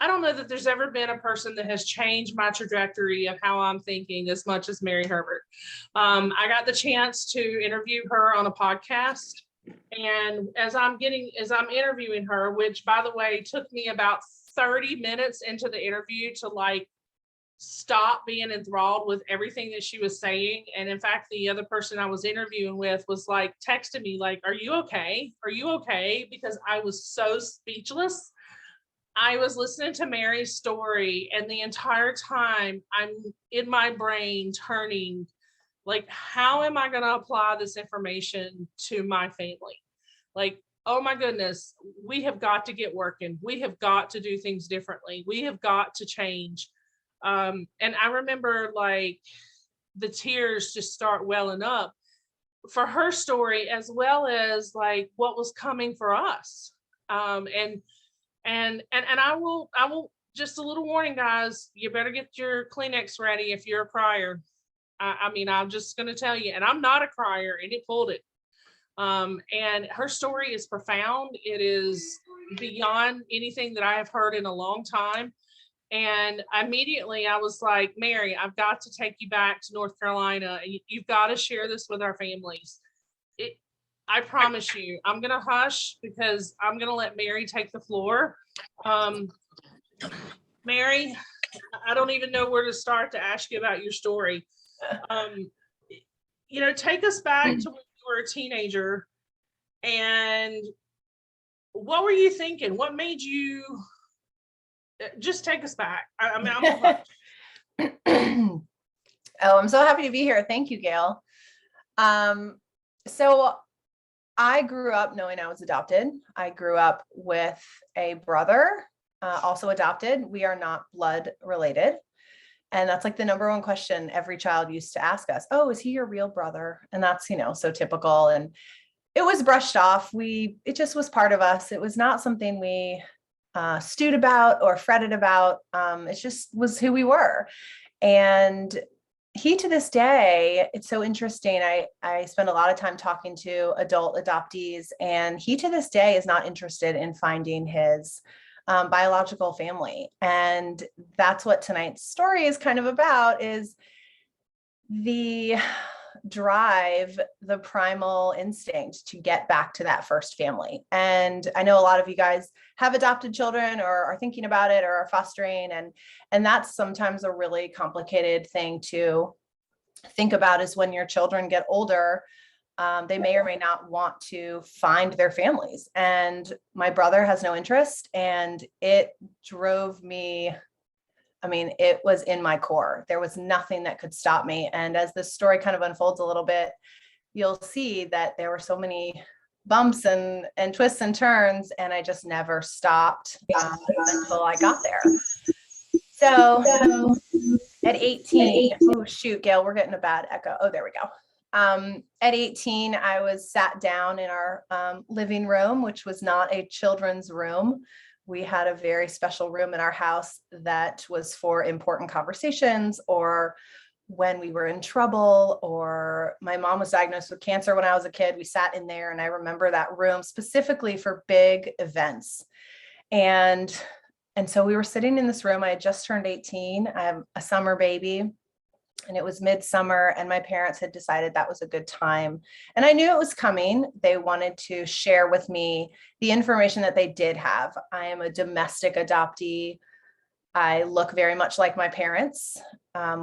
I don't know that there's ever been a person that has changed my trajectory of how I'm thinking as much as Mary Herbert. I got the chance to interview her on a podcast. And as I'm interviewing her, which by the way, took me about 30 minutes into the interview to like stop being enthralled with everything that she was saying. And in fact, the other person I was interviewing with was like texting me like, are you okay? Are you okay? Because I was so speechless. I was listening to Mary's story, and the entire time I'm in my brain turning like, how am I going to apply this information to my family? Like, oh my goodness, we have got to get working. We have got to do things differently. We have got to change. And I remember like the tears just start welling up for her story, as well as like what was coming for us. And I will just a little warning, guys, you better get your Kleenex ready if you're a crier. I mean, I'm just going to tell you, and I'm not a crier, and it pulled it. And her story is profound. It is beyond anything that I have heard in a long time. And immediately I was like, Mary, I've got to take you back to North Carolina. You've got to share this with our families. I promise you, I'm going to hush because I'm going to let Mary take the floor. Mary, I don't even know where to start to ask you about your story. Take us back to when you were a teenager, and what were you thinking? What made you just take us back? I'm Oh, I'm so happy to be here. Thank you, Gail. So I grew up knowing I was adopted. I grew up with a brother, also adopted. We are not blood related. And that's like the number one question every child used to ask us. Oh, is he your real brother? And that's, so typical. And it was brushed off. It just was part of us. It was not something we stewed about or fretted about. It just was who we were. And he, to this day, it's so interesting. I spend a lot of time talking to adult adoptees, and he to this day is not interested in finding his biological family. And that's what tonight's story is kind of about, is the drive, the primal instinct to get back to that first family. And I know a lot of you guys have adopted children or are thinking about it or are fostering. And that's sometimes a really complicated thing to think about, is when your children get older, they may or may not want to find their families. And my brother has no interest, and it drove me. I mean, it was in my core. There was nothing that could stop me. And as this story kind of unfolds a little bit, you'll see that there were so many bumps and twists and turns, and I just never stopped until I got there. So at 18, oh shoot, Gail, we're getting a bad echo. Oh, there we go. At 18, I was sat down in our living room, which was not a children's room. We had a very special room in our house that was for important conversations, or when we were in trouble, or my mom was diagnosed with cancer when I was a kid. We sat in there, and I remember that room specifically for big events. And so we were sitting in this room. I had just turned 18. I have a summer baby, and it was midsummer, and my parents had decided that was a good time. And I knew it was coming. They wanted to share with me the information that they did have. I am a domestic adoptee. I look very much like my parents.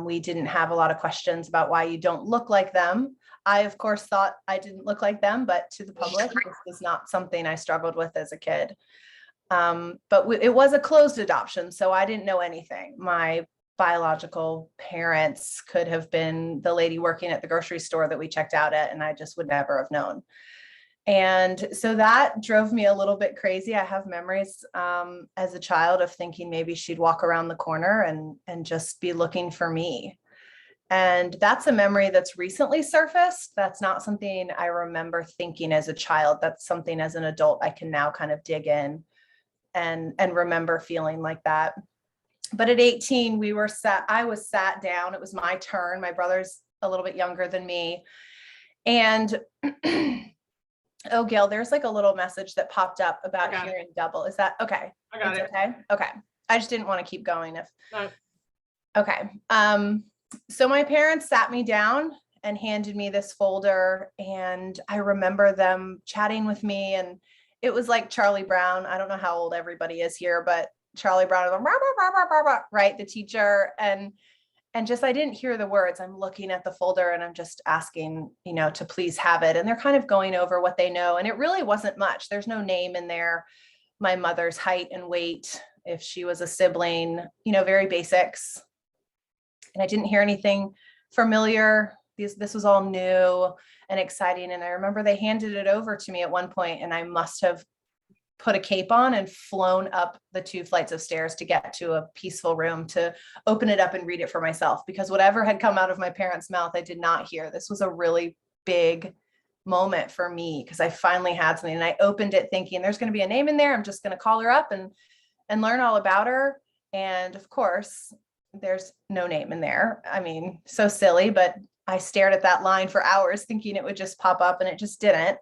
We didn't have a lot of questions about why you don't look like them. I, of course, thought I didn't look like them, but to the public, this was not something I struggled with as a kid. But it was a closed adoption, so I didn't know anything. My biological parents could have been the lady working at the grocery store that we checked out at, and I just would never have known. And so that drove me a little bit crazy. I have memories as a child of thinking maybe she'd walk around the corner and just be looking for me. And that's a memory that's recently surfaced. That's not something I remember thinking as a child. That's something as an adult I can now kind of dig in and remember feeling like that. But at 18, I was sat down. It was my turn. My brother's a little bit younger than me. And oh, Gail, there's like a little message that popped up about hearing double. Is that okay? I got it. Okay. Okay. I just didn't want to keep going. No. Okay. So my parents sat me down and handed me this folder, and I remember them chatting with me, and it was like Charlie Brown. I don't know how old everybody is here, but Charlie Brown, right? The teacher. And just, I didn't hear the words. I'm looking at the folder and I'm just asking, to please have it. And they're kind of going over what they know. And it really wasn't much. There's no name in there. My mother's height and weight, if she was a sibling, very basics. And I didn't hear anything familiar. This was all new and exciting. And I remember they handed it over to me at one point, and I must have put a cape on and flown up the 2 flights of stairs to get to a peaceful room to open it up and read it for myself, because whatever had come out of my parents' mouth, I did not hear. This was a really big moment for me, because I finally had something, and I opened it thinking there's going to be a name in there. I'm just going to call her up and learn all about her. And of course, there's no name in there. I mean, so silly, but I stared at that line for hours thinking it would just pop up, and it just didn't.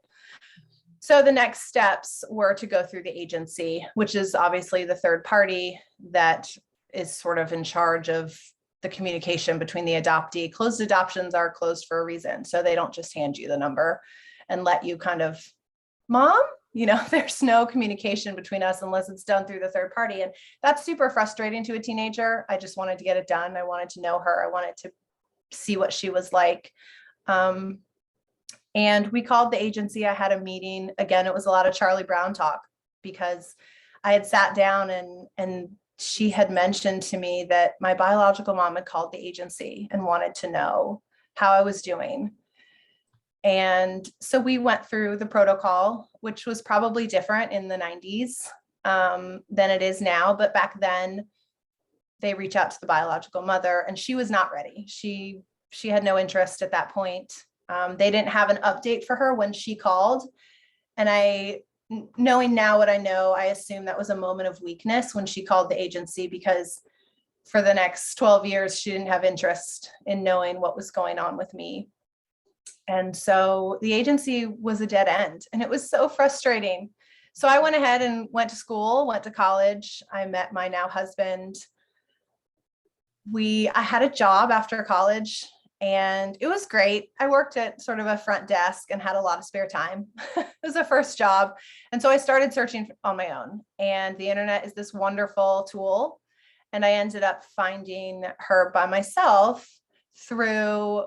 So the next steps were to go through the agency, which is obviously the third party that is sort of in charge of the communication between the adoptee. Closed adoptions are closed for a reason. So they don't just hand you the number and let you kind of, mom, there's no communication between us unless it's done through the third party. And that's super frustrating to a teenager. I just wanted to get it done. I wanted to know her. I wanted to see what she was like. And we called the agency. I had a meeting. Again, it was a lot of Charlie Brown talk, because I had sat down and she had mentioned to me that my biological mom had called the agency and wanted to know how I was doing. And so we went through the protocol, which was probably different in the 90s than it is now. But back then, they reach out to the biological mother, and she was not ready. She had no interest at that point. They didn't have an update for her when she called. And knowing now what I know, I assume that was a moment of weakness when she called the agency, because for the next 12 years, she didn't have interest in knowing what was going on with me. And so the agency was a dead end, and it was so frustrating. So I went ahead and went to school, went to college. I met my now husband. I had a job after college, and it was great. I worked at sort of a front desk and had a lot of spare time. It was a first job. And so I started searching on my own, and the internet is this wonderful tool. And I ended up finding her by myself through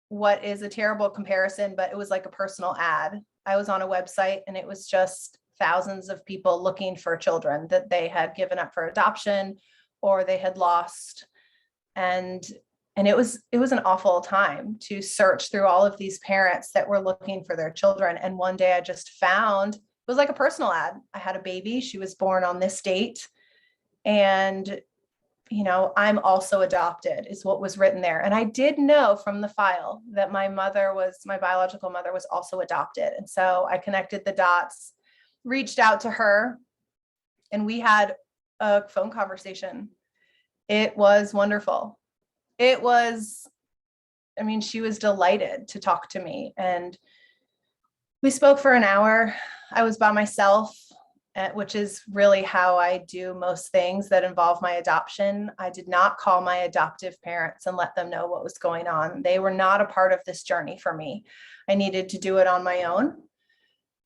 what is a terrible comparison, but it was like a personal ad. I was on a website, and it was just thousands of people looking for children that they had given up for adoption or they had lost. And it was an awful time to search through all of these parents that were looking for their children. And one day I just found, it was like a personal ad. I had a baby. She was born on this date. And, I'm also adopted is what was written there. And I did know from the file that my biological mother was also adopted. And so I connected the dots, reached out to her, and we had a phone conversation. It was wonderful. She was delighted to talk to me, and we spoke for an hour. I was by myself, which is really how I do most things that involve my adoption. I did not call my adoptive parents and let them know what was going on. They were not a part of this journey for me. I needed to do it on my own.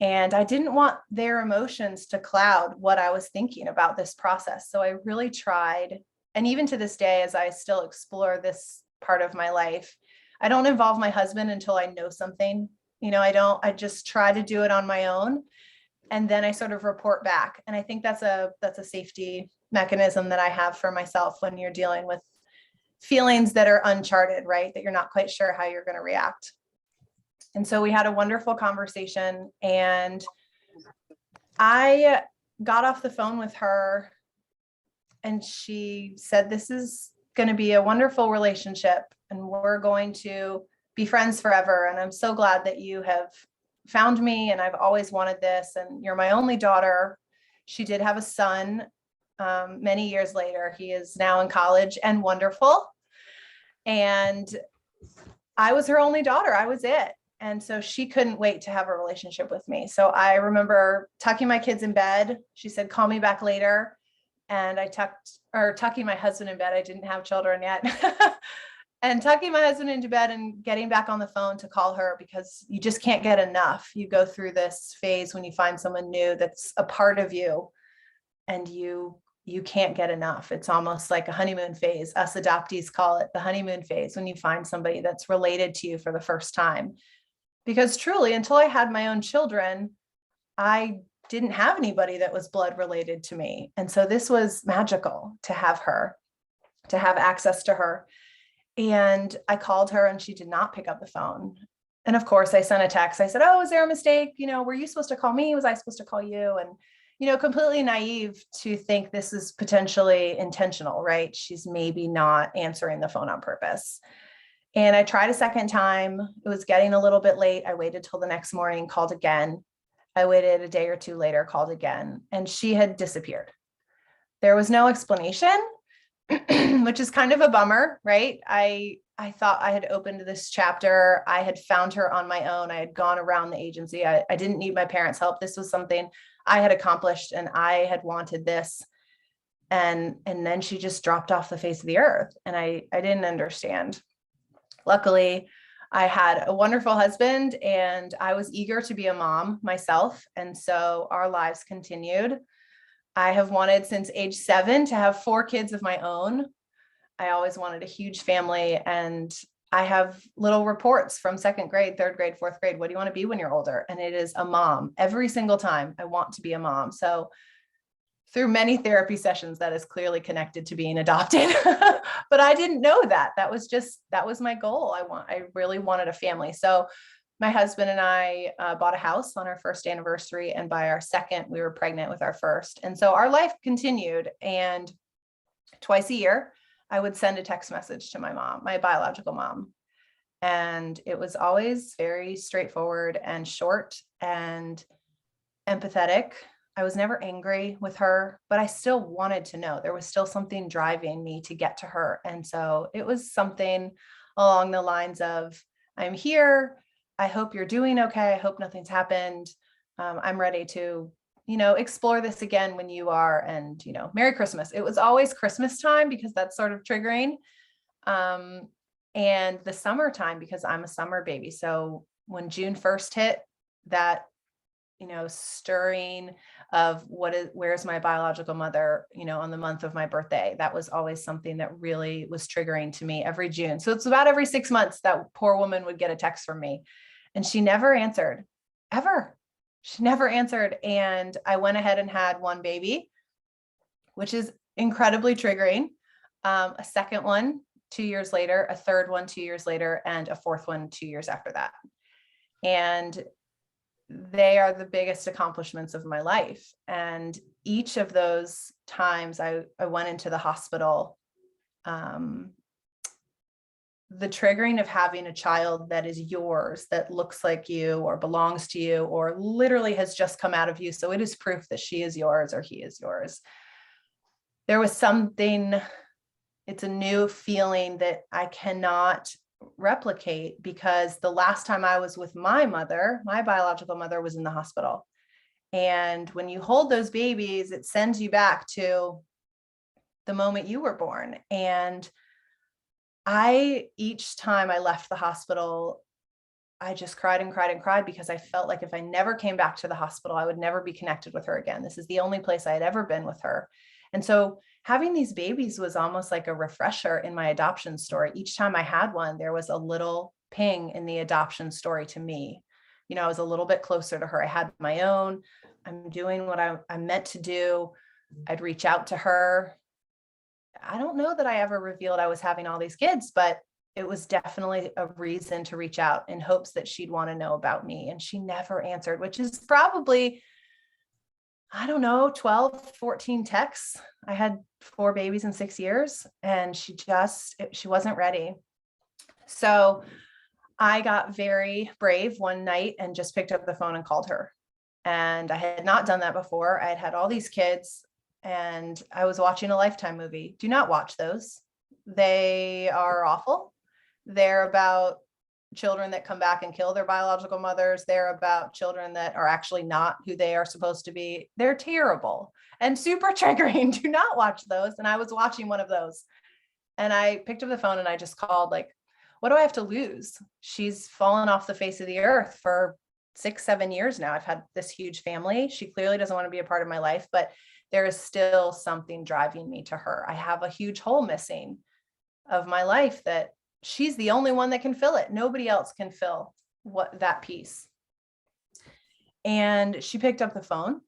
And I didn't want their emotions to cloud what I was thinking about this process. So I really tried. And even to this day, as I still explore this part of my life, I don't involve my husband until I know something. I just try to do it on my own. And then I sort of report back. And I think that's a safety mechanism that I have for myself when you're dealing with feelings that are uncharted, right? That you're not quite sure how you're going to react. And so we had a wonderful conversation, and I got off the phone with her, and she said, this is going to be a wonderful relationship, and we're going to be friends forever. And I'm so glad that you have found me, and I've always wanted this, and you're my only daughter. She did have a son many years later. He is now in college and wonderful. And I was her only daughter. I was it. And so she couldn't wait to have a relationship with me. So I remember tucking my kids in bed. She said, call me back later. and I tucking my husband in bed. I didn't have children yet. And tucking my husband into bed and getting back on the phone to call her, because you just can't get enough. You go through this phase when you find someone new that's a part of you, and you can't get enough. It's almost like a honeymoon phase. Us adoptees call it the honeymoon phase, when you find somebody that's related to you for the first time. Because truly, until I had my own children, I didn't have anybody that was blood related to me. And so this was magical to have her, to have access to her. And I called her and she did not pick up the phone. And of course I sent a text. I said, oh, is there a mistake? Were you supposed to call me? Was I supposed to call you? And, completely naive to think this is potentially intentional, right? She's maybe not answering the phone on purpose. And I tried a second time. It was getting a little bit late. I waited till the next morning, called again. I waited a day or two later, called again, and she had disappeared. There was no explanation, which is kind of a bummer, right? I thought I had opened this chapter. I had found her on my own. I had gone around the agency. I didn't need my parents' help. This was something I had accomplished and I had wanted this. And then she just dropped off the face of the earth. And I didn't understand. Luckily, I had a wonderful husband and I was eager to be a mom myself. And so our lives continued. I have wanted since age 7 to have 4 kids of my own. I always wanted a huge family, and I have little reports from 2nd grade, 3rd grade, 4th grade. What do you want to be when you're older? And it is a mom. Every single time I want to be a mom. So through many therapy sessions, that is clearly connected to being adopted. But I didn't know that. That was my goal. I really wanted a family. So my husband and I bought a house on our 1st anniversary, and by our 2nd, we were pregnant with our 1st. And so our life continued. And twice a year, I would send a text message to my mom, my biological mom. And it was always very straightforward and short and empathetic. I was never angry with her, but I still wanted to know. There was still something driving me to get to her. And so it was something along the lines of, I'm here. I hope you're doing okay. I hope nothing's happened. I'm ready to, explore this again when you are, and, Merry Christmas. It was always Christmas time because that's sort of triggering. And the summertime, because I'm a summer baby. So when June 1st hit, that, stirring of where's my biological mother, on the month of my birthday, that was always something that really was triggering to me every June. So it's about every 6 months that poor woman would get a text from me, and she never answered, ever. She never answered. And I went ahead and had 1 baby, which is incredibly triggering. A second one 2 years later, a third one 2 years later, and a 4th one 2 years after that. And they are the biggest accomplishments of my life. And each of those times I went into the hospital, the triggering of having a child that is yours, that looks like you or belongs to you, or literally has just come out of you. So it is proof that she is yours or he is yours. There was something, it's a new feeling that I cannot replicate, because the last time I was with my mother, my biological mother, was in the hospital. And when you hold those babies, it sends you back to the moment you were born. And each time I left the hospital, I just cried and cried and cried, because I felt like if I never came back to the hospital, I would never be connected with her again. This is the only place I had ever been with her. And so having these babies was almost like a refresher in my adoption story. Each time I had one, there was a little ping in the adoption story to me. I was a little bit closer to her. I had my own. I'm doing what I'm meant to do. I'd reach out to her. I don't know that I ever revealed I was having all these kids, but it was definitely a reason to reach out in hopes that she'd want to know about me. And she never answered, which is probably, 12, 14 texts. I had 4 babies in 6 years, and she wasn't ready. So I got very brave one night and just picked up the phone and called her. And I had not done that before. I had had all these kids, and I was watching a Lifetime movie. Do not watch those. They are awful. They're about children that come back and kill their biological mothers. They're about children that are actually not who they are supposed to be. They're terrible and super triggering. Do not watch those. And I was watching one of those, and I picked up the phone and I just called, like, what do I have to lose? She's fallen off the face of the earth for 6-7 years now. I've had this huge family. She clearly doesn't want to be a part of my life, but there is still something driving me to her. I have a huge hole missing of my life that she's the only one that can fill it. Nobody else can fill that piece. And she picked up the phone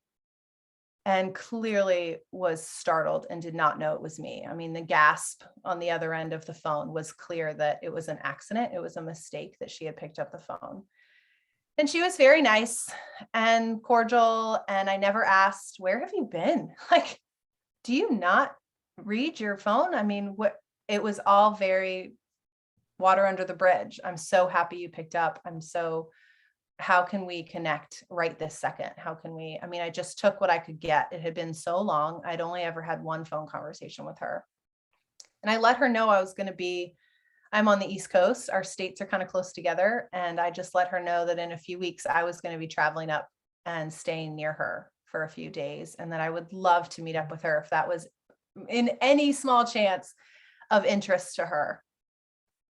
and clearly was startled and did not know it was me. I mean, the gasp on the other end of the phone was clear that it was an accident. It was a mistake that she had picked up the phone. And she was very nice and cordial. And I never asked, where have you been? Like, do you not read your phone? I mean, it was all very water under the bridge. I'm so happy you picked up. How can we connect right this second? I just took what I could get. It had been so long. I'd only ever had one phone conversation with her. And I let her know I'm on the East Coast. Our states are kind of close together. And I just let her know that in a few weeks, I was going to be traveling up and staying near her for a few days. And that I would love to meet up with her if that was in any small chance of interest to her.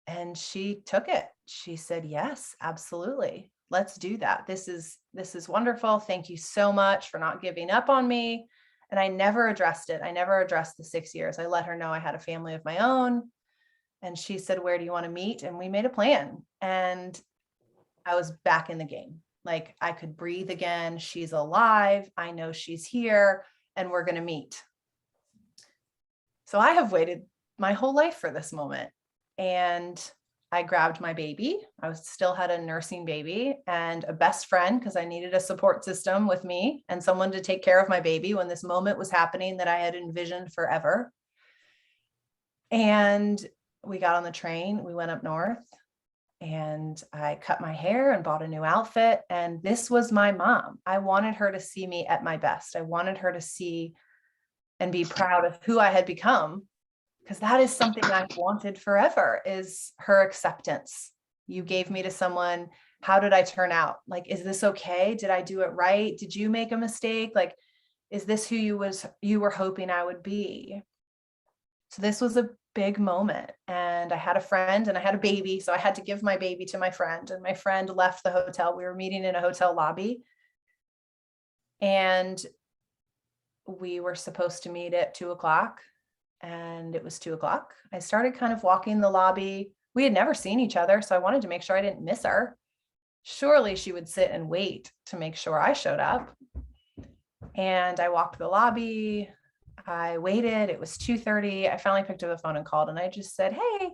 And she took it. She said, yes, absolutely. Let's do that. This is wonderful. Thank you so much for not giving up on me. And I never addressed it. I never addressed the 6 years. I let her know I had a family of my own. And she said, where do you want to meet? And we made a plan. And I was back in the game. Like, I could breathe again. She's alive. I know she's here, and we're going to meet. So I have waited my whole life for this moment. And I grabbed my baby. I still had a nursing baby and a best friend, because I needed a support system with me and someone to take care of my baby when this moment was happening that I had envisioned forever. And we got on the train, we went up north, and I cut my hair and bought a new outfit. And this was my mom. I wanted her to see me at my best. I wanted her to see and be proud of who I had become, because that is something I've wanted forever, is her acceptance. You gave me to someone. How did I turn out? Like, is this okay? Did I do it right? Did you make a mistake? Like, is this who you were hoping I would be? So this was a big moment. And I had a friend and I had a baby. So I had to give my baby to my friend, and my friend left the hotel. We were meeting in a hotel lobby, and we were supposed to meet at 2:00. And it was 2:00. I started kind of walking the lobby. We had never seen each other, so I wanted to make sure I didn't miss her. Surely she would sit and wait to make sure I showed up. And I walked the lobby. I waited. It was 2:30. I finally picked up the phone and called, and I just said, hey,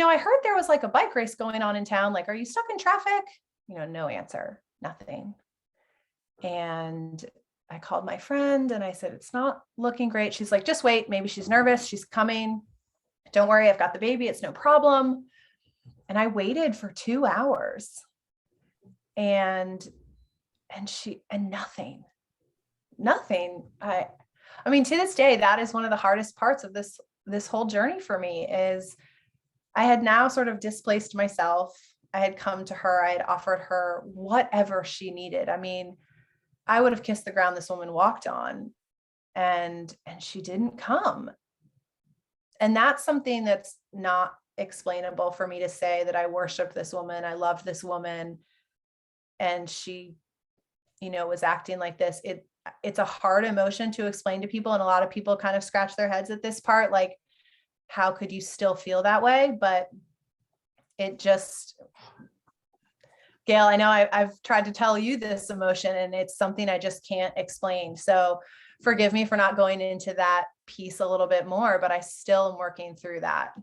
I heard there was like a bike race going on in town. Like, are you stuck in traffic? No answer, nothing. And I called my friend and I said, it's not looking great. She's like, just wait. Maybe she's nervous. She's coming. Don't worry. I've got the baby. It's no problem. And I waited for 2 hours and nothing. I mean, to this day, that is one of the hardest parts of this whole journey for me, is I had now sort of displaced myself. I had come to her. I had offered her whatever she needed. I mean, I would have kissed the ground this woman walked on, and she didn't come. And that's something that's not explainable for me to say, that I worshiped this woman. I loved this woman. And she, was acting like this. It's a hard emotion to explain to people. And a lot of people kind of scratch their heads at this part. Like, how could you still feel that way? But it just, Gail, I know I've tried to tell you this emotion, and it's something I just can't explain. So forgive me for not going into that piece a little bit more, but I still am working through that.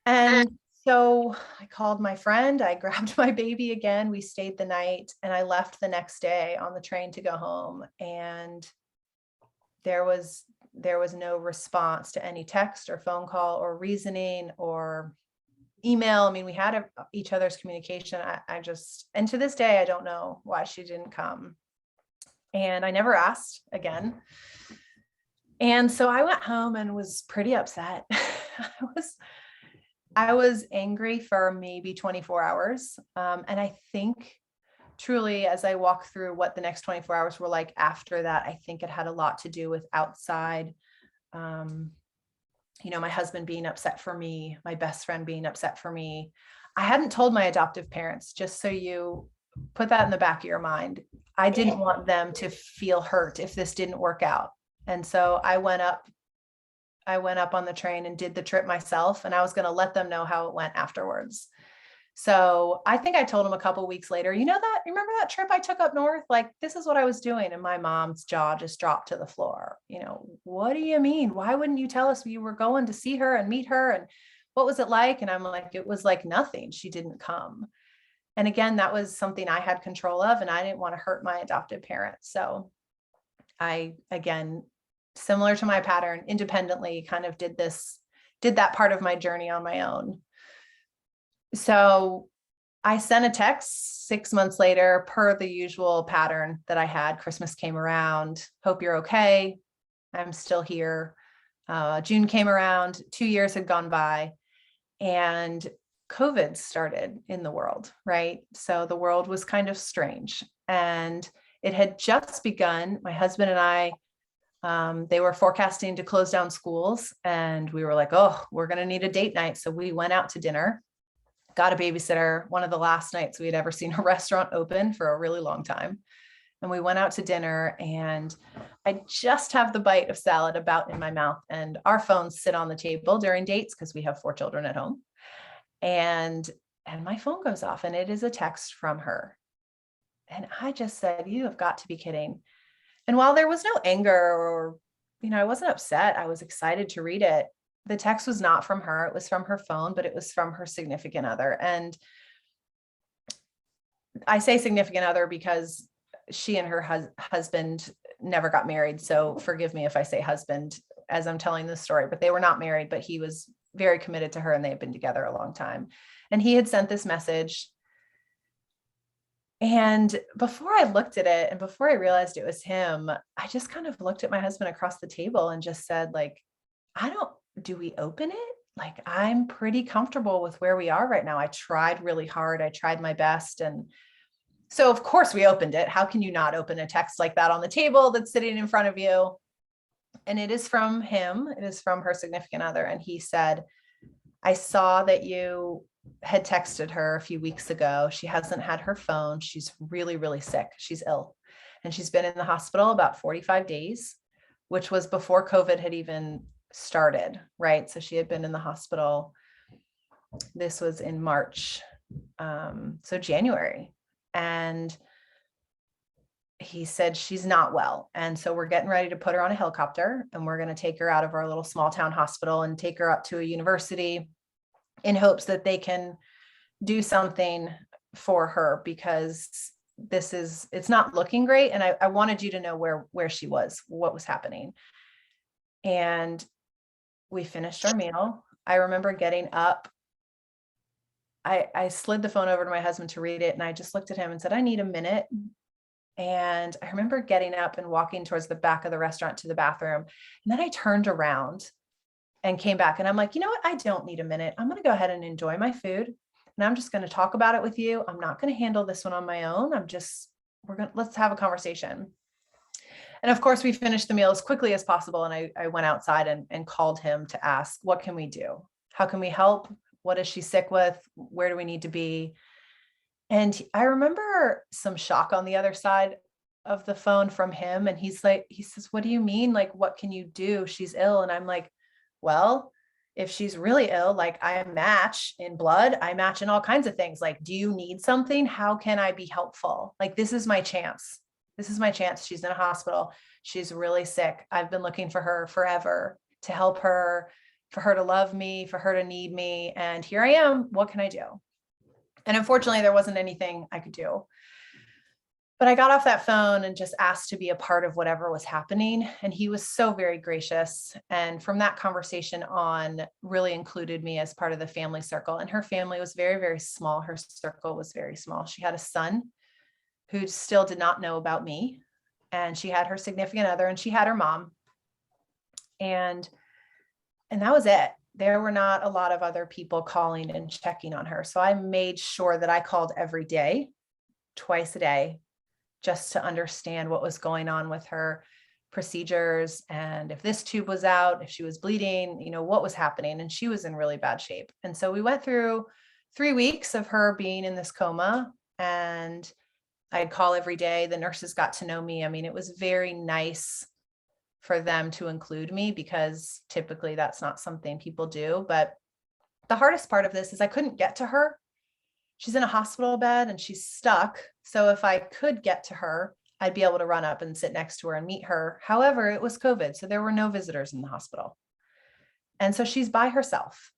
And so I called my friend, I grabbed my baby again, we stayed the night, and I left the next day on the train to go home. And there was no response to any text or phone call or reasoning or email. I mean, we had each other's communication. And to this day, I don't know why she didn't come. And I never asked again. And so I went home and was pretty upset. I was angry for maybe 24 hours. And I think truly, as I walk through what the next 24 hours were like after that, I think it had a lot to do with outside, my husband being upset for me, my best friend being upset for me. I hadn't told my adoptive parents, just so you put that in the back of your mind. I didn't want them to feel hurt if this didn't work out. And so I went up on the train and did the trip myself, and I was going to let them know how it went afterwards. So I think I told him a couple of weeks later, remember that trip I took up north? Like, this is what I was doing. And my mom's jaw just dropped to the floor. What do you mean? Why wouldn't you tell us you were going to see her and meet her? And what was it like? And I'm like, it was like nothing. She didn't come. And again, that was something I had control of, and I didn't want to hurt my adoptive parents. So I, again, similar to my pattern, independently kind of did that part of my journey on my own. So I sent a text 6 months later, per the usual pattern that I had. Christmas came around. Hope you're okay. I'm still here. June came around. 2 years had gone by, and COVID started in the world, right? So the world was kind of strange, and it had just begun. My husband and I, they were forecasting to close down schools, and we were like, oh, we're going to need a date night. So we went out to dinner, got a babysitter, one of the last nights we had ever seen a restaurant open for a really long time. And we went out to dinner, and I just have the bite of salad about in my mouth, and our phones sit on the table during dates because we have 4 children at home. And my phone goes off, and it is a text from her. And I just said, you have got to be kidding. And while there was no anger or, I wasn't upset, I was excited to read it. The text was not from her. It was from her phone, but it was from her significant other. And I say significant other because she and her husband never got married. So forgive me if I say husband as I'm telling this story, but they were not married, but he was very committed to her, and they had been together a long time. And he had sent this message. And before I looked at it, and before I realized it was him, I just kind of looked at my husband across the table and just said, like, do we open it? Like, I'm pretty comfortable with where we are right now. I tried really hard. I tried my best. And so of course we opened it. How can you not open a text like that on the table that's sitting in front of you? And it is from him. It is from her significant other. And he said, I saw that you had texted her a few weeks ago. She hasn't had her phone. She's really, really sick. She's ill. And she's been in the hospital about 45 days, which was before COVID had even started, right? So she had been in the hospital. This was in March, so January. And he said she's not well. And so we're getting ready to put her on a helicopter, and we're going to take her out of our little small town hospital and take her up to a university in hopes that they can do something for her, because it's not looking great. And I wanted you to know where she was, what was happening. And we finished our meal. I remember getting up. I slid the phone over to my husband to read it, and I just looked at him and said, I need a minute. And I remember getting up and walking towards the back of the restaurant to the bathroom. And then I turned around and came back, and I'm like, you know what? I don't need a minute. I'm going to go ahead and enjoy my food, and I'm just going to talk about it with you. I'm not going to handle this one on my own. Let's have a conversation. And of course we finished the meal as quickly as possible. And I went outside and called him to ask, what can we do? How can we help? What is she sick with? Where do we need to be? And I remember some shock on the other side of the phone from him. And he says, what do you mean? Like, what can you do? She's ill. And I'm like, well, if she's really ill, like, I match in blood, I match in all kinds of things. Like, do you need something? How can I be helpful? Like, this is my chance. This is my chance. She's in a hospital. She's really sick. I've been looking for her forever to help her, for her to love me, for her to need me. And here I am. What can I do? And unfortunately, there wasn't anything I could do. But I got off that phone and just asked to be a part of whatever was happening. And he was so very gracious. And from that conversation on, really included me as part of the family circle. And her family was very, very small. Her circle was very small. She had a son who still did not know about me. And she had her significant other, and she had her mom. And that was it. there were not a lot of other people calling and checking on her. So I made sure that I called every day, twice a day, just to understand what was going on with her procedures. And if this tube was out, if she was bleeding, what was happening. And she was in really bad shape. And so we went through 3 weeks of her being in this coma, and I'd call every day. The nurses got to know me. I mean, it was very nice for them to include me, because typically that's not something people do. But the hardest part of this is I couldn't get to her. She's in a hospital bed and she's stuck. So if I could get to her, I'd be able to run up and sit next to her and meet her. However, it was COVID, so there were no visitors in the hospital. And so she's by herself.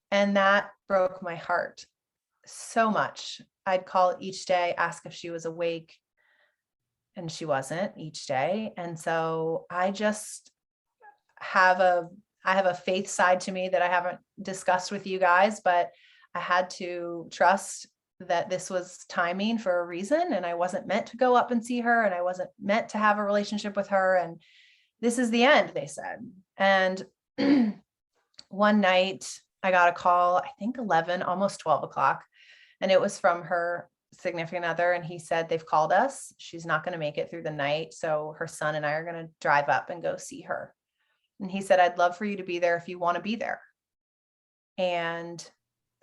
And that broke my heart so much. I'd call each day, ask if she was awake, and she wasn't each day. And so I just have a faith side to me that I haven't discussed with you guys, but I had to trust that this was timing for a reason. And I wasn't meant to go up and see her, and I wasn't meant to have a relationship with her. And this is the end, they said. And one night I got a call, I think 11, almost 12 o'clock. And it was from her significant other. And he said, they've called us. She's not going to make it through the night. So her son and I are going to drive up and go see her. And he said, I'd love for you to be there if you want to be there. And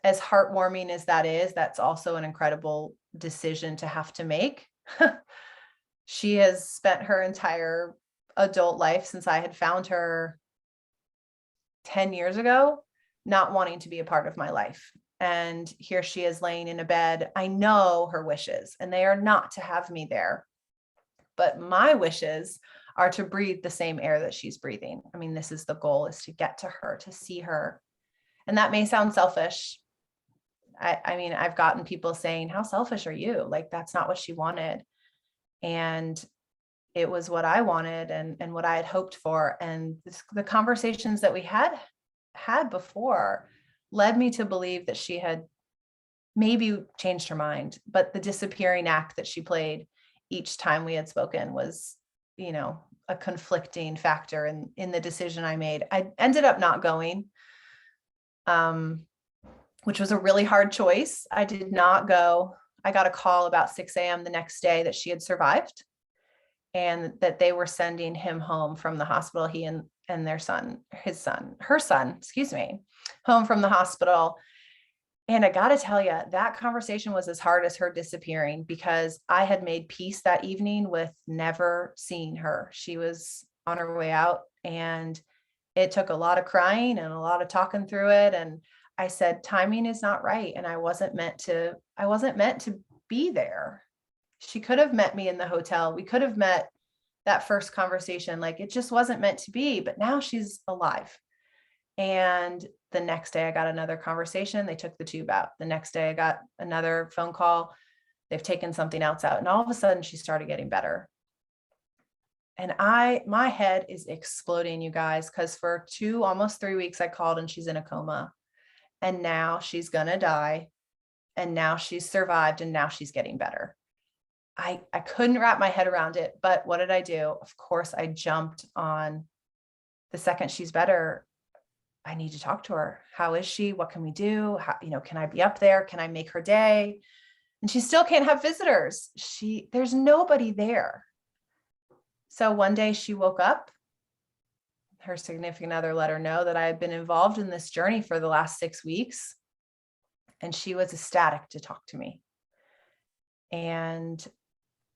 as heartwarming as that is, that's also an incredible decision to have to make. She has spent her entire adult life, since I had found her 10 years ago, not wanting to be a part of my life. And here she is laying in a bed. I know her wishes, and they are not to have me there. But my wishes are to breathe the same air that she's breathing. I mean, this is the goal, is to get to her, to see her. And that may sound selfish. I mean, I've gotten people saying, how selfish are you? Like, that's not what she wanted. And it was what I wanted, and what I had hoped for. And the conversations that we had before led me to believe that she had maybe changed her mind. But the disappearing act that she played each time we had spoken was, a conflicting factor in the decision I made. I ended up not going, which was a really hard choice. I did not go. I got a call about 6 a.m. the next day that she had survived, and that they were sending him home from the hospital. He and her son, home from the hospital. And I got to tell you, that conversation was as hard as her disappearing, because I had made peace that evening with never seeing her. She was on her way out, and it took a lot of crying and a lot of talking through it. And I said, timing is not right. And I wasn't meant to be there. She could have met me in the hotel. We could have met that first conversation. Like, it just wasn't meant to be. But now she's alive. And the next day I got another conversation. They took the tube out. The next day I got another phone call. They've taken something else out. And all of a sudden she started getting better. And my head is exploding, you guys, because for almost 3 weeks I called and she's in a coma. And now she's going to die. And now she's survived. And now she's getting better. I couldn't wrap my head around it. But what did I do? Of course, I jumped on the second she's better. I need to talk to her. How is she? What can we do? How, can I be up there? Can I make her day? And she still can't have visitors. There's nobody there. So one day she woke up. Her significant other let her know that I had been involved in this journey for the last 6 weeks. And she was ecstatic to talk to me. And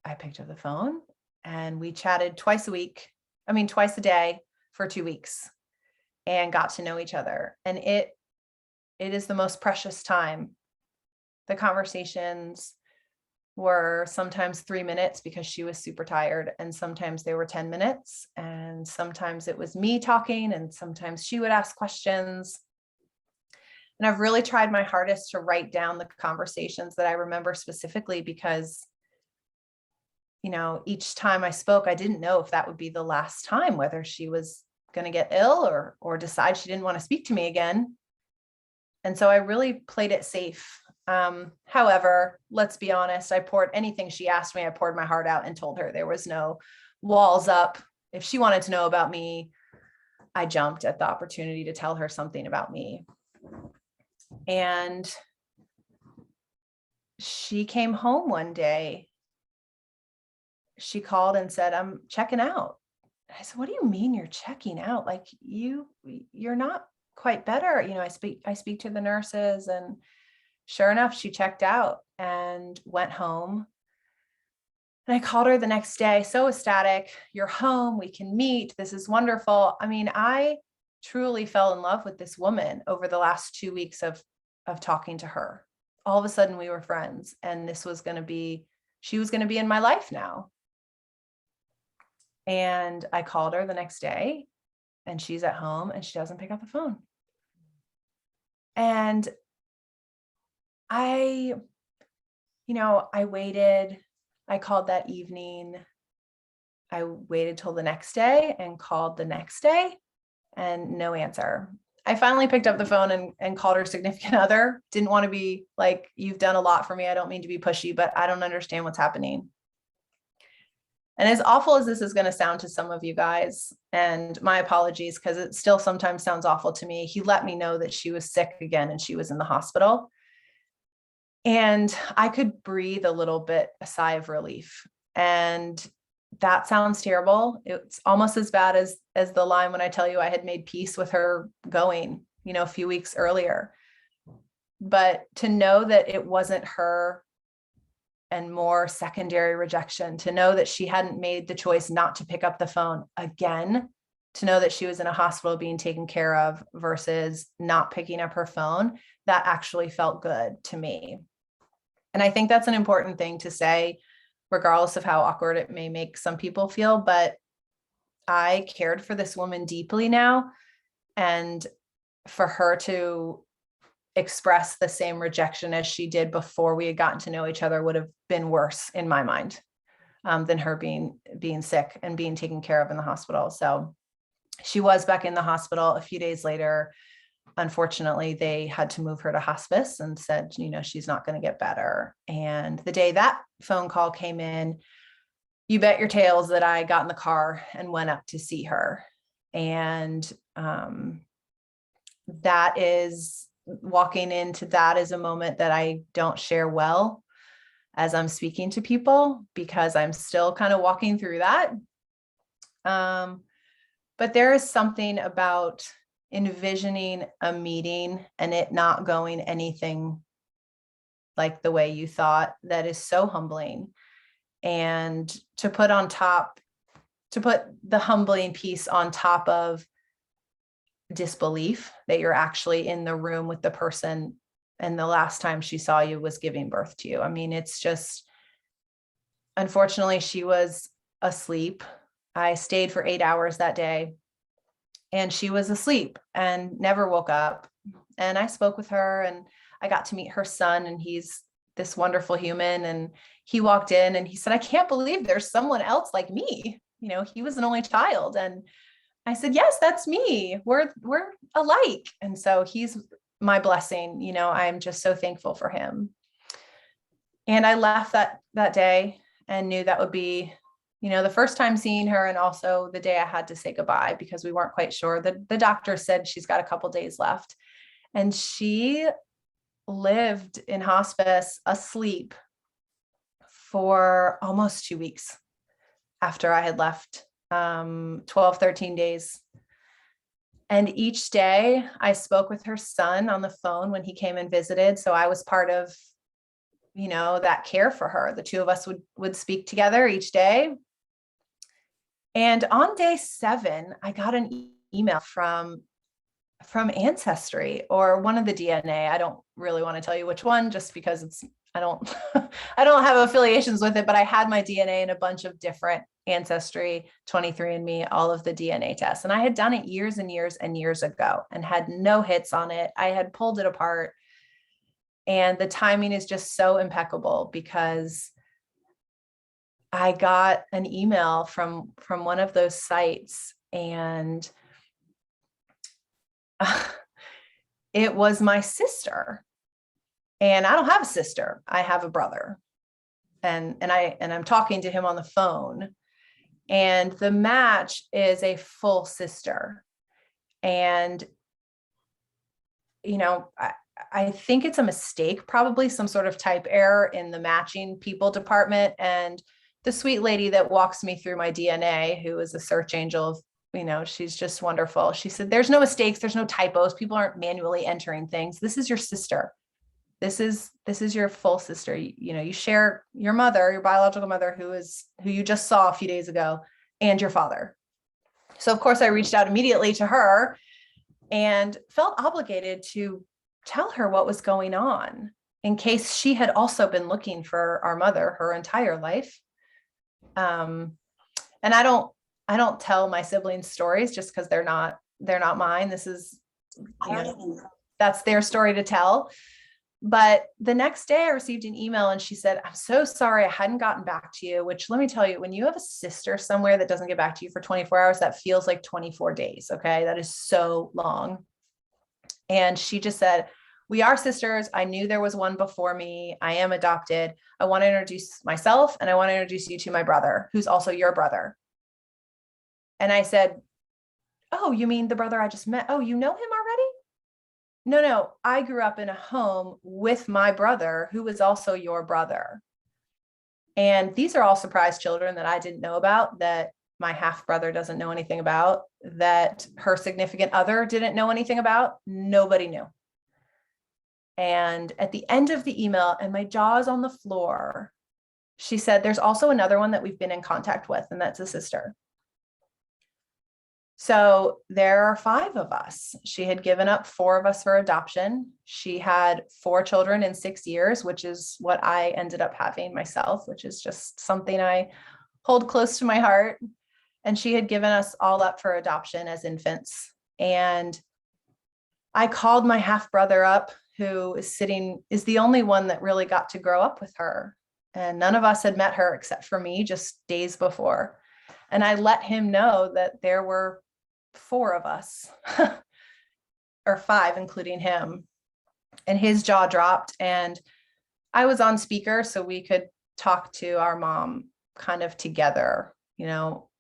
I picked up the phone and we chatted twice a day for 2 weeks, and got to know each other. And it is the most precious time. The conversations were sometimes 3 minutes because she was super tired, and sometimes they were 10 minutes, and sometimes it was me talking, and sometimes she would ask questions. And I've really tried my hardest to write down the conversations that I remember specifically, because each time I spoke, I didn't know if that would be the last time, whether she was going to get ill or decide she didn't want to speak to me again. And so I really played it safe. However, let's be honest, I poured anything she asked me, I poured my heart out and told her. There was no walls up. If she wanted to know about me, I jumped at the opportunity to tell her something about me. And she came home one day. She called and said, I'm checking out. I said, what do you mean you're checking out? Like you're not quite better. I speak to the nurses, and sure enough, she checked out and went home. And I called her the next day, so ecstatic. You're home. We can meet. This is wonderful. I mean, I truly fell in love with this woman over the last 2 weeks of talking to her. All of a sudden we were friends, and she was going to be in my life now. And I called her the next day, and she's at home and she doesn't pick up the phone. And I waited. I called that evening. I waited till the next day and called the next day, and no answer. I finally picked up the phone and called her significant other. Didn't want to be like, you've done a lot for me. I don't mean to be pushy, but I don't understand what's happening. And as awful as this is going to sound to some of you guys, and my apologies, because it still sometimes sounds awful to me, he let me know that she was sick again and she was in the hospital. And I could breathe a little bit, a sigh of relief. And that sounds terrible. It's almost as bad as the line when I tell you I had made peace with her going, a few weeks earlier. But to know that it wasn't her and more secondary rejection, to know that she hadn't made the choice not to pick up the phone again, to know that she was in a hospital being taken care of versus not picking up her phone, that actually felt good to me. And I think that's an important thing to say, regardless of how awkward it may make some people feel. But I cared for this woman deeply now, and for her to express the same rejection as she did before we had gotten to know each other would have been worse in my mind than her being sick and being taken care of in the hospital. So she was back in the hospital a few days later. Unfortunately, they had to move her to hospice and said, she's not going to get better. And the day that phone call came in, you bet your tails that I got in the car and went up to see her. And that is walking into that is a moment that I don't share well as I'm speaking to people, because I'm still kind of walking through that. But there is something about envisioning a meeting and it not going anything like the way you thought that is so humbling. And to put the humbling piece on top of disbelief that you're actually in the room with the person and the last time she saw you was giving birth to you. I mean, it's just, unfortunately, she was asleep. I stayed for 8 hours that day, and she was asleep and never woke up. And I spoke with her, and I got to meet her son, and he's this wonderful human. And he walked in and he said, I can't believe there's someone else like me. He was an only child. And I said, yes, that's me. We're alike. And so he's my blessing. I'm just so thankful for him. And I left that day and knew that would be, the first time seeing her, and also the day I had to say goodbye, because we weren't quite sure. The doctor said she's got a couple days left. And she lived in hospice asleep for almost 2 weeks after I had left, 12, 13 days. And each day I spoke with her son on the phone when he came and visited. So I was part of, that care for her. The two of us would speak together each day. And on day 7, I got an email from Ancestry, or one of the DNA. I don't really want to tell you which one, just because I don't have affiliations with it, but I had my DNA in a bunch of different Ancestry, 23andMe, all of the DNA tests. And I had done it years and years and years ago and had no hits on it. I had pulled it apart. And the timing is just so impeccable, because I got an email from one of those sites, and it was my sister. And I don't have a sister. I have a brother. And I'm talking to him on the phone. And the match is a full sister. And, I think it's a mistake, probably some sort of type error in the matching people department. And the sweet lady that walks me through my DNA, who is a search angel, she's just wonderful. She said, there's no mistakes. There's no typos. People aren't manually entering things. This is your sister. This is your full sister. You share your mother, your biological mother, who you just saw a few days ago, and your father. So of course I reached out immediately to her and felt obligated to tell her what was going on in case she had also been looking for our mother her entire life. And I don't tell my siblings stories just because they're not mine. This is, that's their story to tell. But the next day I received an email and she said, I'm so sorry I hadn't gotten back to you, which let me tell you, when you have a sister somewhere that doesn't get back to you for 24 hours, that feels like 24 days. Okay. That is so long. And she just said, we are sisters. I knew there was one before me. I am adopted. I want to introduce myself and I want to introduce you to my brother, who's also your brother. And I said, oh, you mean the brother I just met? Oh, you know him already? No, I grew up in a home with my brother, who was also your brother. And these are all surprise children that I didn't know about, that my half brother doesn't know anything about, that her significant other didn't know anything about. Nobody knew. And at the end of the email, and my jaw's on the floor, she said, there's also another one that we've been in contact with, and that's a sister. So there are 5 of us. She had given up 4 of us for adoption. She had 4 children in 6 years, which is what I ended up having myself, which is just something I hold close to my heart. And she had given us all up for adoption as infants. And I called my half brother up, who is the only one that really got to grow up with her. And none of us had met her except for me just days before. And I let him know that there were 4 of us, or 5, including him. And his jaw dropped. And I was on speaker so we could talk to our mom kind of together,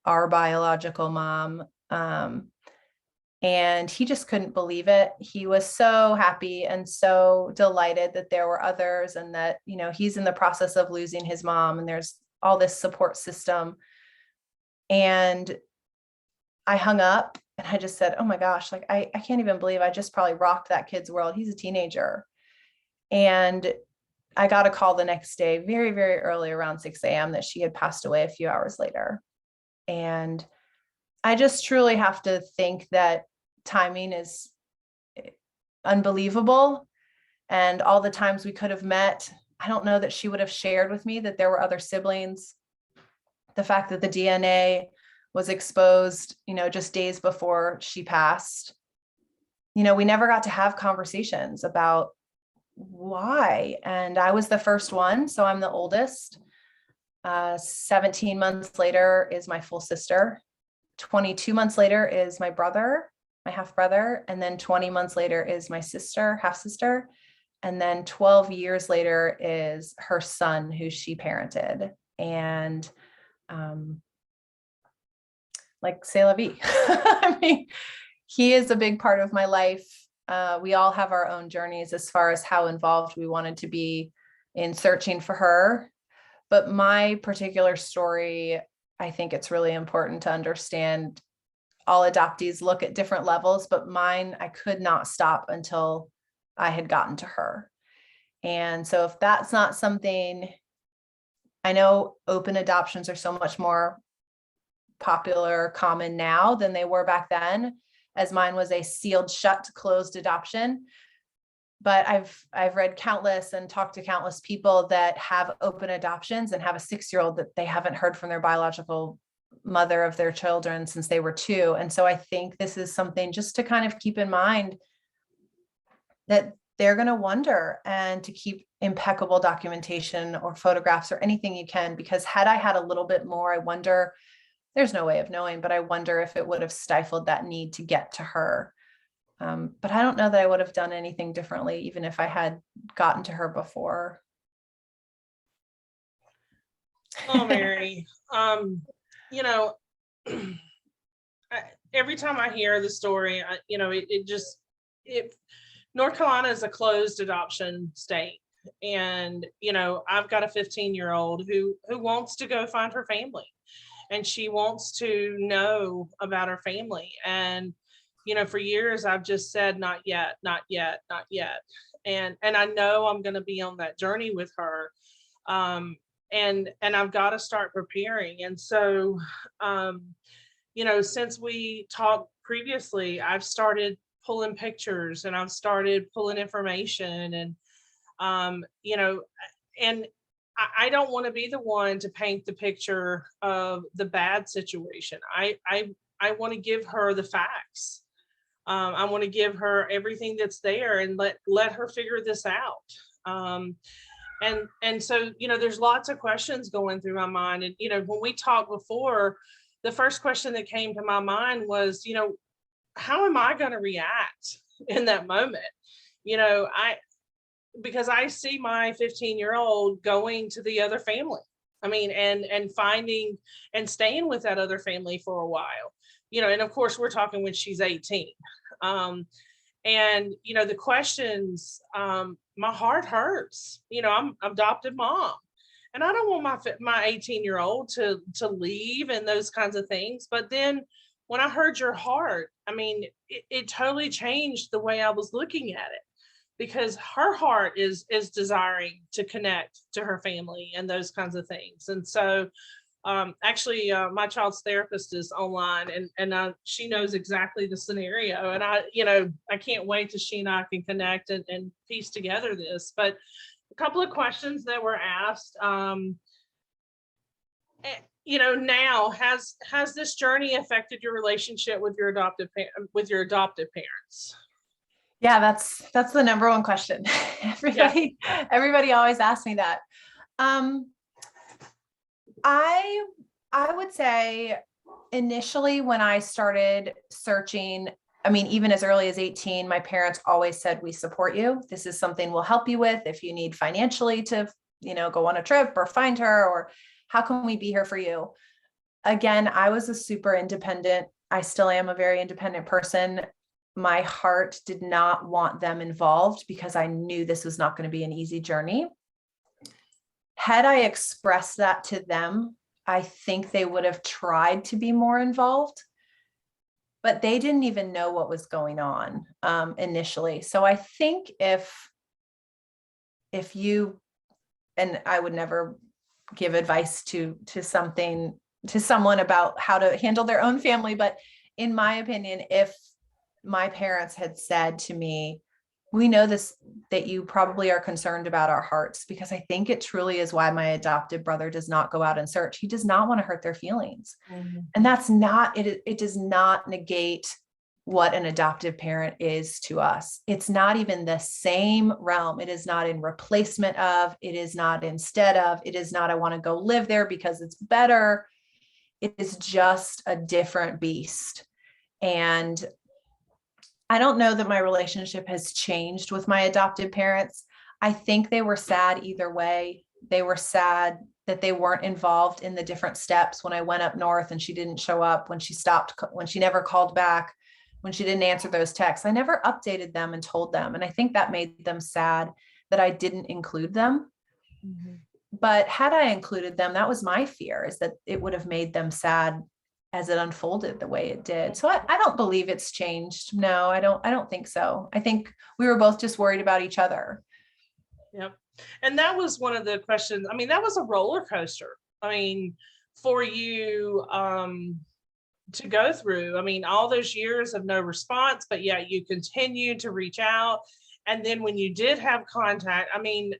our biological mom. And he just couldn't believe it. He was so happy and so delighted that there were others, and that, he's in the process of losing his mom, and there's all this support system. And I hung up and I just said, oh my gosh, like I can't even believe I just probably rocked that kid's world. He's a teenager. And I got a call the next day, very, very early, around 6 a.m., that she had passed away a few hours later. And I just truly have to think that timing is unbelievable. And all the times we could have met, I don't know that she would have shared with me that there were other siblings. The fact that the DNA was exposed, just days before she passed, we never got to have conversations about why. And I was the first one, so I'm the oldest. 17 months later is my full sister. 22 months later is my brother, my half brother. And then 20 months later is my sister, half sister. And then 12 years later is her son, who she parented. And like, c'est la vie. I mean, he is a big part of my life. We all have our own journeys as far as how involved we wanted to be in searching for her. But my particular story, I think it's really important to understand all adoptees look at different levels, but mine, I could not stop until I had gotten to her. And so if that's not something, I know open adoptions are so much more popular, common now than they were back then, as mine was a sealed shut, closed adoption. But I've read countless and talked to countless people that have open adoptions and have a 6-year-old that they haven't heard from their biological mother of their children since they were 2. And so I think this is something just to kind of keep in mind, that they're going to wonder, and to keep impeccable documentation or photographs or anything you can, because had I had a little bit more, I wonder, there's no way of knowing, but I wonder if it would have stifled that need to get to her. But I don't know that I would have done anything differently, even if I had gotten to her before. Oh, Mary, every time I hear the story, North Carolina is a closed adoption state. And, I've got a 15-year-old who wants to go find her family, and she wants to know about her family. And, for years I've just said, not yet, not yet, not yet. And I know I'm going to be on that journey with her. And I've got to start preparing. And so, since we talked previously, I've started pulling pictures, and I've started pulling information, and, and I don't want to be the one to paint the picture of the bad situation. I want to give her the facts. I want to give her everything that's there and let her figure this out. And so, there's lots of questions going through my mind. And, when we talked before, the first question that came to my mind was, how am I going to react in that moment? Because I see my 15-year-old going to the other family. I mean, and finding and staying with that other family for a while, and of course we're talking when she's 18. And, the questions, my heart hurts. I'm adopted mom, and I don't want my 18-year-old to leave and those kinds of things. But then when I heard your heart, I mean, it totally changed the way I was looking at it, because her heart is desiring to connect to her family and those kinds of things. And so actually, my child's therapist is online, and she knows exactly the scenario. And I can't wait till she and I can connect and piece together this. But a couple of questions that were asked, now has this journey affected your relationship with your adoptive parents? Yeah, that's the number one question. Everybody always asks me that. I would say initially when I started searching, I mean, even as early as 18, my parents always said, we support you. This is something we'll help you with if you need financially to, go on a trip or find her, or how can we be here for you? Again, I was a super independent. I still am a very independent person. My heart did not want them involved because I knew this was not going to be an easy journey. Had I expressed that to them, I think they would have tried to be more involved, but they didn't even know what was going on initially. So I think if you, and I would never give advice to someone about how to handle their own family, but in my opinion, if my parents had said to me, we know this, that you probably are concerned about our hearts, because I think it truly is why my adopted brother does not go out and search. He does not want to hurt their feelings. Mm-hmm. And that's not, it does not negate what an adoptive parent is to us. It's not even the same realm. It is not in replacement of, it is not instead of, it is not, I want to go live there because it's better. It is just a different beast. And I don't know that my relationship has changed with my adopted parents. I think they were sad either way. They were sad that they weren't involved in the different steps when I went up north and she didn't show up, when she stopped, when she never called back, when she didn't answer those texts. I never updated them and told them. And I think that made them sad that I didn't include them. Mm-hmm. But had I included them, that was my fear, is that it would have made them sad as it unfolded the way it did. So I don't believe it's changed. No, I don't think so. I think we were both just worried about each other. Yep. And that was one of the questions. I mean, that was a roller coaster. I mean, for you to go through, I mean, all those years of no response, but yeah, you continued to reach out. And then when you did have contact, I mean,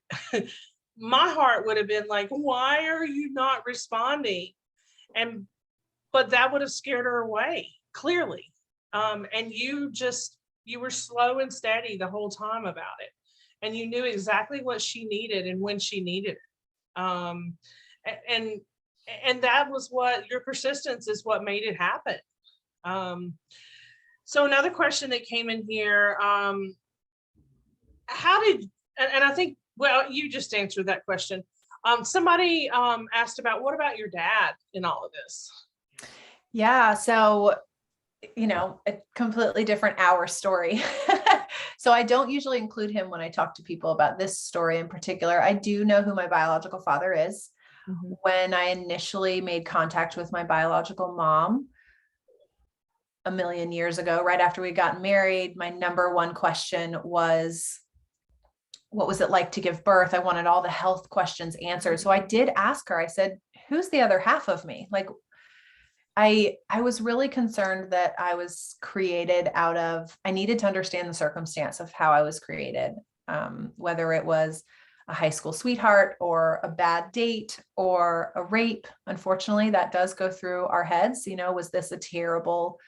my heart would have been like, why are you not responding? But that would have scared her away, clearly. And you were slow and steady the whole time about it. And you knew exactly what she needed and when she needed it. And that was what, your persistence is what made it happen. So another question that came in here, and I think, well, you just answered that question. Somebody asked about, what about your dad in all of this? Yeah. So a completely different hour story. So I don't usually include him when I talk to people about this story in particular. I do know who my biological father is. Mm-hmm. When I initially made contact with my biological mom a million years ago, right after we got married, my number one question was, what was it like to give birth? I wanted all the health questions answered. So I did ask her, I said, who's the other half of me? Like, I was really concerned that I was created out of, I needed to understand the circumstance of how I was created, whether it was a high school sweetheart or a bad date or a rape. Unfortunately, that does go through our heads. Was this a terrible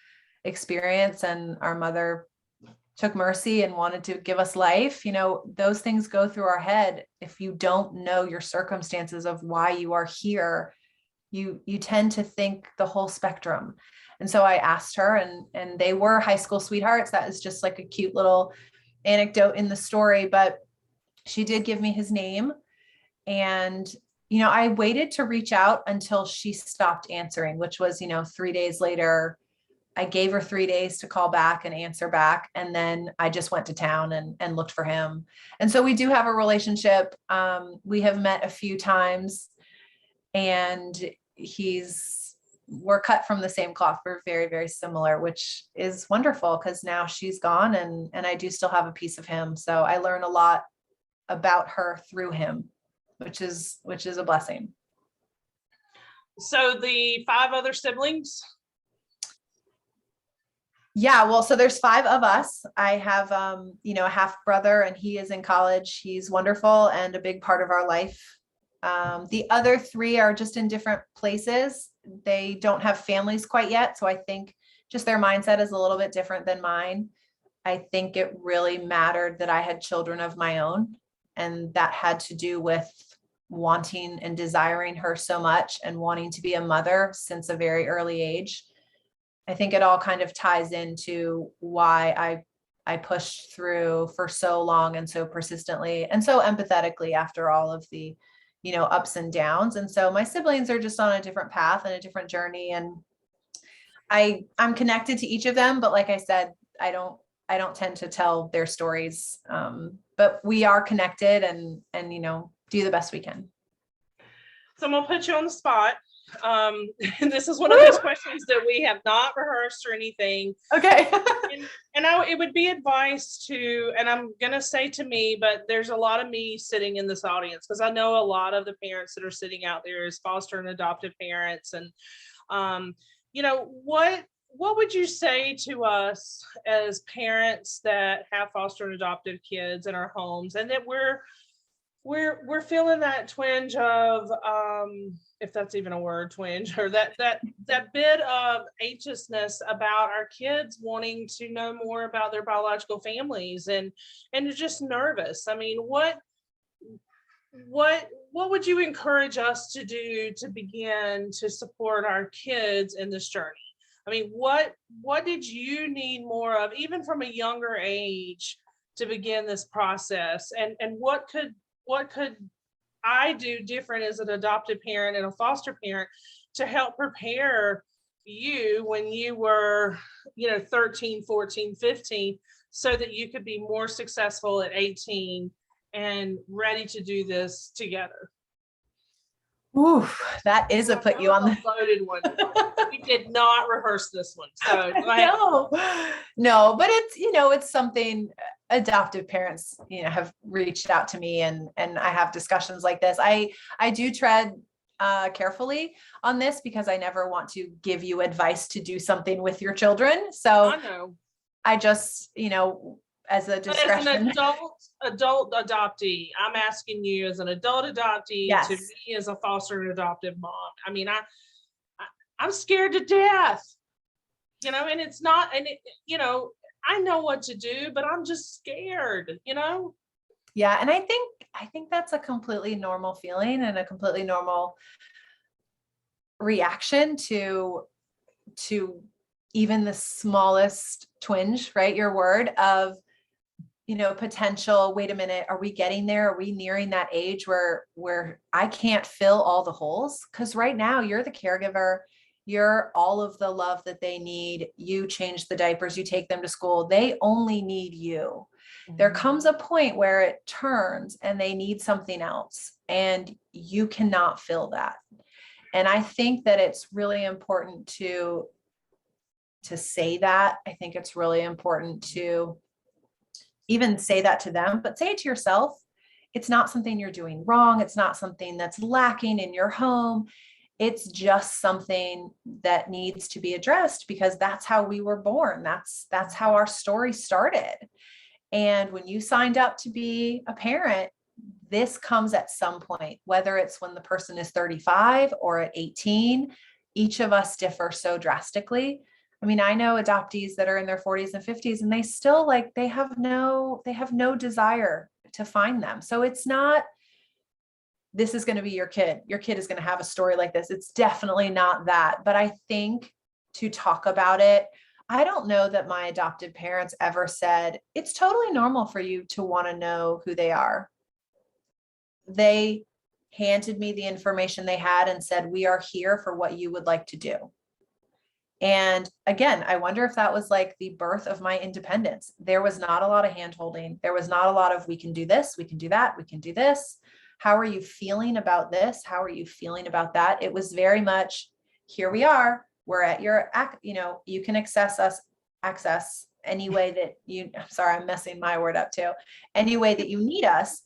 experience and our mother took mercy and wanted to give us life? Those things go through our head. If you don't know your circumstances of why you are here, you tend to think the whole spectrum. And so I asked her, and they were high school sweethearts. That is just like a cute little anecdote in the story, but she did give me his name. And, I waited to reach out until she stopped answering, which was, 3 days later. I gave her 3 days to call back and answer back. And then I just went to town and looked for him. And so we do have a relationship. We have met a few times, and we're cut from the same cloth. We're very, very similar, which is wonderful because now she's gone and I do still have a piece of him. So I learn a lot about her through him, which is a blessing. So the 5 other siblings? Yeah, well, so there's 5 of us. I have, a half brother, and he is in college. He's wonderful and a big part of our life. The other 3 are just in different places. They don't have families quite yet. So I think just their mindset is a little bit different than mine. I think it really mattered that I had children of my own, and that had to do with wanting and desiring her so much and wanting to be a mother since a very early age. I think it all kind of ties into why I pushed through for so long and so persistently and so empathetically after all of the, ups and downs. And so my siblings are just on a different path and a different journey. And I'm connected to each of them, but like I said, I don't tend to tell their stories. But we are connected and do the best we can. So I'm gonna put you on the spot. This is one of those questions that we have not rehearsed or anything. Okay. It would be advice to, and I'm gonna say to me, but there's a lot of me sitting in this audience because I know a lot of the parents that are sitting out there as foster and adoptive parents, and what would you say to us as parents that have foster and adoptive kids in our homes, and that we're feeling that twinge of if that's even a word, twinge, or that bit of anxiousness about our kids wanting to know more about their biological families and just nervous. I mean, what would you encourage us to do to begin to support our kids in this journey? I mean, what did you need more of, even from a younger age, to begin this process? And what could I do different as an adoptive parent and a foster parent to help prepare you when you were, 13, 14, 15, so that you could be more successful at 18 and ready to do this together? Ooh, that is a put you on the loaded one. We did not rehearse this one. So no, but it's something adoptive parents, have reached out to me and I have discussions like this. I do tread carefully on this because I never want to give you advice to do something with your children. So I know. I just, as a discretion. As an adult adoptee, I'm asking you as an adult adoptee, yes, to me as a foster and adoptive mom. I mean, I'm scared to death, and it's not, and I know what to do, but I'm just scared, Yeah. And I think that's a completely normal feeling and a completely normal reaction to even the smallest twinge, right? Your word of, potential, wait a minute, are we getting there? Are we nearing that age where I can't fill all the holes? Because right now you're the caregiver, You're all of the love that they need. You change the diapers, you take them to school. They only need you. There comes a point where it turns and they need something else, and you cannot fill that. And I think that it's really important to say that. I think it's really important to even say that to them, but say it to yourself. It's not something you're doing wrong. It's not something that's lacking in your home. It's just something that needs to be addressed, because that's how we were born. That's how our story started. And when you signed up to be a parent, this comes at some point, whether it's when the person is 35 or at 18. Each of us differ so drastically. I mean, I know adoptees that are in their 40s and 50s, and they still they have no desire to find them. So it's not, this is going to be your kid. Your kid is going to have a story like this. It's definitely not that. But I think to talk about it, I don't know that my adopted parents ever said, it's totally normal for you to want to know who they are. They handed me the information they had and said, we are here for what you would like to do. And again, I wonder if that was like the birth of my independence. There was not a lot of hand-holding. There was not a lot of, we can do this, we can do that, we can do this. How are you feeling about this? How are you feeling about that? It was very much, here we are. We're at your, you can access any way that you, I'm sorry, I'm messing my word up too. Any way that you need us.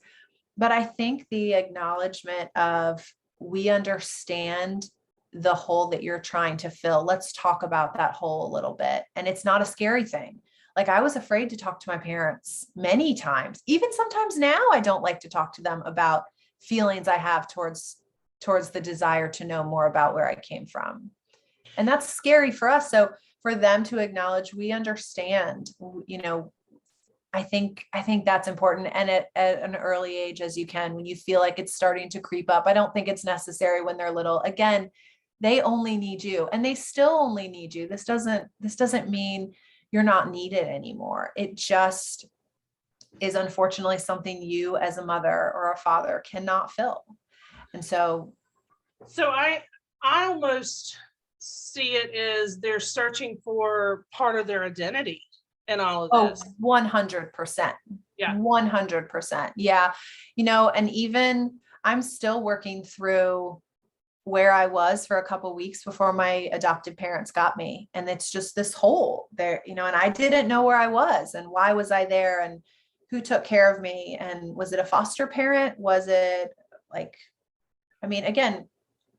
But I think the acknowledgement of, we understand the hole that you're trying to fill. Let's talk about that hole a little bit. And it's not a scary thing. Like, I was afraid to talk to my parents many times. Even sometimes now, I don't like to talk to them about feelings I have towards the desire to know more about where I came from. And that's scary for us. So for them to acknowledge, we understand, I think that's important. And at an early age as you can, when you feel like it's starting to creep up. I don't think it's necessary when they're little. Again, they only need you, and they still only need you. This doesn't mean you're not needed anymore. It just is unfortunately something you as a mother or a father cannot fill. And so I almost see it as they're searching for part of their identity in all of this. 100%. Yeah. 100%. Yeah. And even I'm still working through where I was for a couple of weeks before my adoptive parents got me. And it's just this hole there, and I didn't know where I was and why was I there and who took care of me. And was it a foster parent? Was it again,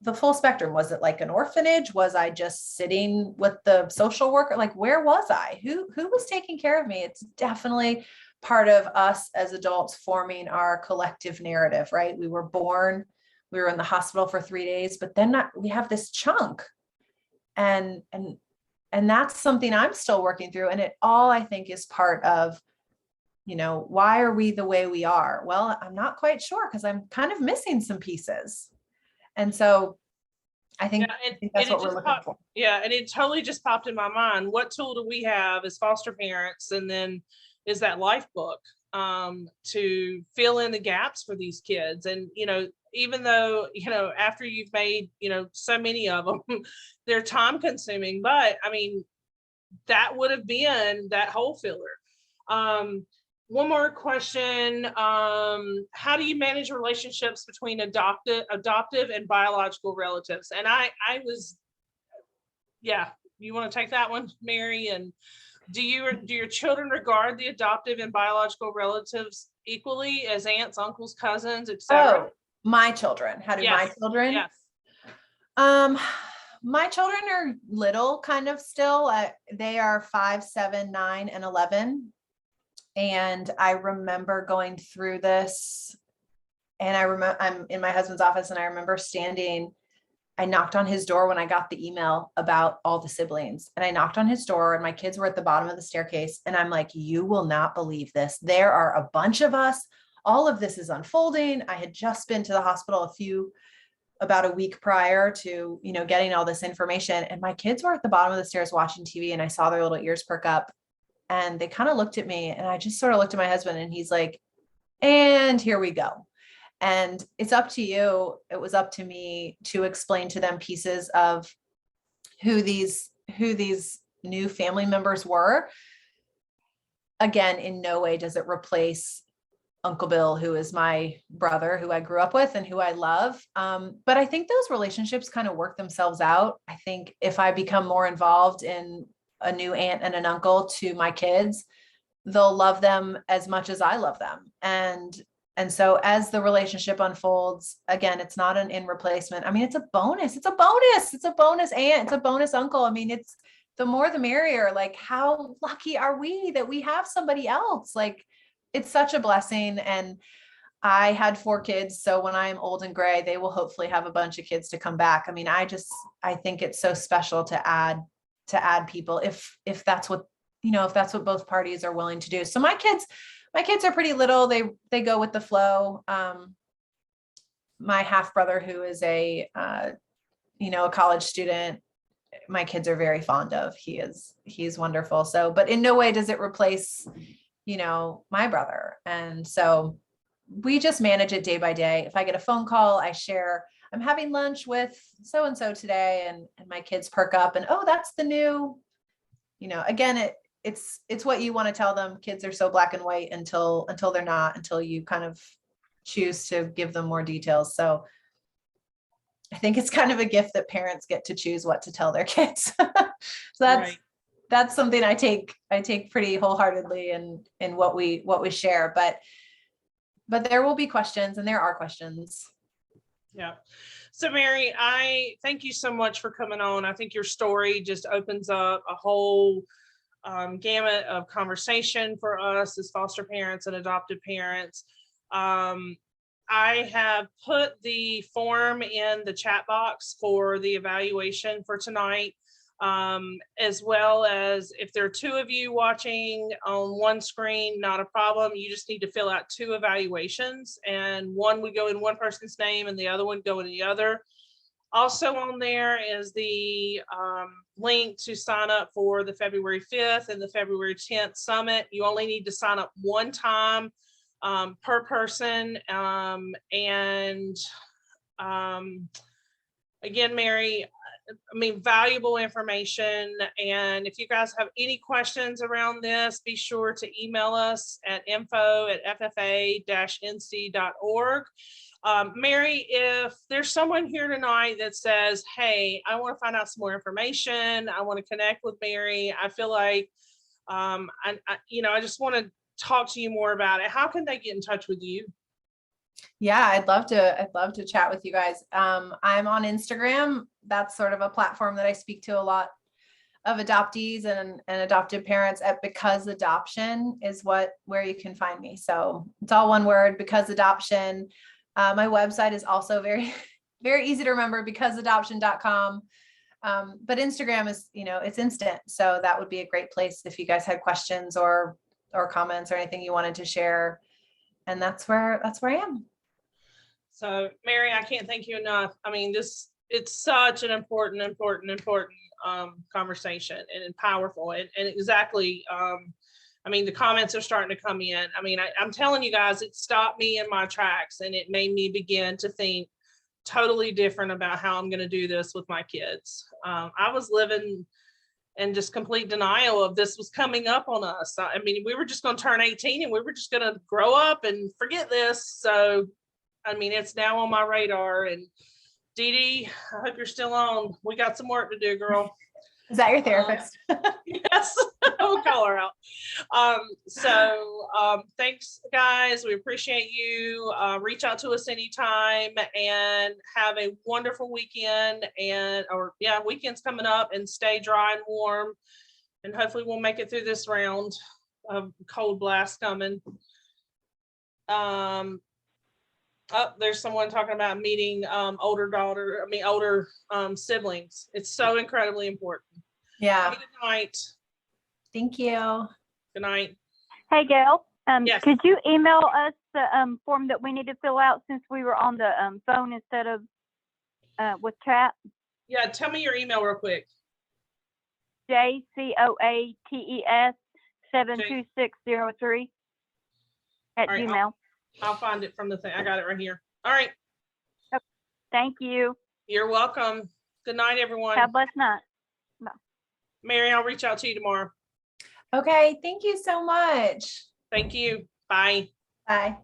the full spectrum. Was it like an orphanage? Was I just sitting with the social worker? Like, where was I? Who was taking care of me? It's definitely part of us as adults forming our collective narrative, right? We were born, we were in the hospital for 3 days, but then we have this chunk. And that's something I'm still working through. And it all, I think, is part of, why are we the way we are? Well, I'm not quite sure, because I'm kind of missing some pieces. And so I think, that's what we're looking for. Yeah. And it totally just popped in my mind. What tool do we have as foster parents? And then is that life book to fill in the gaps for these kids. And, even though, after you've made, so many of them, they're time consuming, but I mean, that would have been that hole filler. One more question. How do you manage relationships between adoptive and biological relatives? And you want to take that one, Mary? And do your children regard the adoptive and biological relatives equally as aunts, uncles, cousins, etc.? Oh, my children. How do my children? Yes. My children are little, kind of still. They are 5, 7, 9, and 11. And I remember going through this, and I'm in my husband's office, and I remember I knocked on his door when I got the email about all the siblings, and I knocked on his door, and my kids were at the bottom of the staircase. And I'm like, you will not believe this. There are a bunch of us. All of this is unfolding. I had just been to the hospital about a week prior to, getting all this information. And my kids were at the bottom of the stairs watching TV, and I saw their little ears perk up, and they kind of looked at me, and I just sort of looked at my husband, and he's like, and here we go. And it's up to you. It was up to me to explain to them pieces of who these new family members were. Again, in no way does it replace Uncle Bill, who is my brother, who I grew up with and who I love. But I think those relationships kind of work themselves out. I think if I become more involved in a new aunt and an uncle to my kids, they'll love them as much as I love them. And so as the relationship unfolds, again, it's not an in replacement. I mean, it's a bonus. It's a bonus. It's a bonus aunt. It's a bonus uncle. I mean, it's the more the merrier. Like, how lucky are we that we have somebody else? Like, it's such a blessing. And I had 4 kids. So when I'm old and gray, they will hopefully have a bunch of kids to come back. I mean, I think it's so special to add people if that's what, if that's what both parties are willing to do. So my kids are pretty little. They go with the flow. My half brother, who is a college student, my kids are very fond of. He's wonderful. So, but in no way does it replace, my brother. And so we just manage it day by day. If I get a phone call, I share, I'm having lunch with so-and-so today, and my kids perk up and, oh, that's the new, again, it's what you want to tell them. Kids are so black and white until they're not, until you kind of choose to give them more details. So I think it's kind of a gift that parents get to choose what to tell their kids. So that's something I take pretty wholeheartedly in what we share, but there will be questions, and there are questions. Yeah. So Mary, I thank you so much for coming on. I think your story just opens up a whole gamut of conversation for us as foster parents and adoptive parents. I have put the form in the chat box for the evaluation for tonight, as well as if there are 2 of you watching on one screen, not a problem. You just need to fill out 2 evaluations, and one would go in one person's name and the other one go in the other. Also on there is the link to sign up for the February 5th and the February 10th summit. You only need to sign up one time per person. Again, Mary, I mean, valuable information. And if you guys have any questions around this, be sure to email us at info@ffa-nc.org. Mary, if there's someone here tonight that says, hey, I want to find out some more information, I want to connect with Mary, I feel like, I just want to talk to you more about it, how can they get in touch with you? Yeah, I'd love to chat with you guys. I'm on Instagram. That's sort of a platform that I speak to a lot of adoptees and adoptive parents at Because Adoption is where you can find me. So it's all one word, Because Adoption. My website is also very, very easy to remember, becauseadoption.com. But Instagram is, it's instant. So that would be a great place if you guys had questions or comments or anything you wanted to share. And that's where I am. So Mary, I can't thank you enough. I mean, it's such an important conversation and powerful and exactly. I mean, the comments are starting to come in. I mean, I'm telling you guys, it stopped me in my tracks, and it made me begin to think totally different about how I'm going to do this with my kids. I was living in just complete denial of this was coming up on us. I mean, we were just going to turn 18 and we were just going to grow up and forget this. So, I mean, it's now on my radar. And Dee Dee, I hope you're still on. We got some work to do, girl. Is that your therapist? Yes, we'll call her out. Thanks, guys. We appreciate you. Reach out to us anytime, and have a wonderful weekend. Weekend's coming up, and stay dry and warm. And hopefully we'll make it through this round of cold blast coming. There's someone talking about meeting older siblings. It's so incredibly important. Yeah. Good night. Thank you. Good night. Hey, Gail. Yes. Could you email us the form that we need to fill out since we were on the phone instead of with chat? Yeah, tell me your email real quick. JCOATES72603 at All right, Gmail. I'll find it from the thing. I got it right here. All right. Okay. Thank you. You're welcome. Good night, everyone. Have a blessed night. Mary, I'll reach out to you tomorrow. Okay, thank you so much. Thank you. Bye. Bye.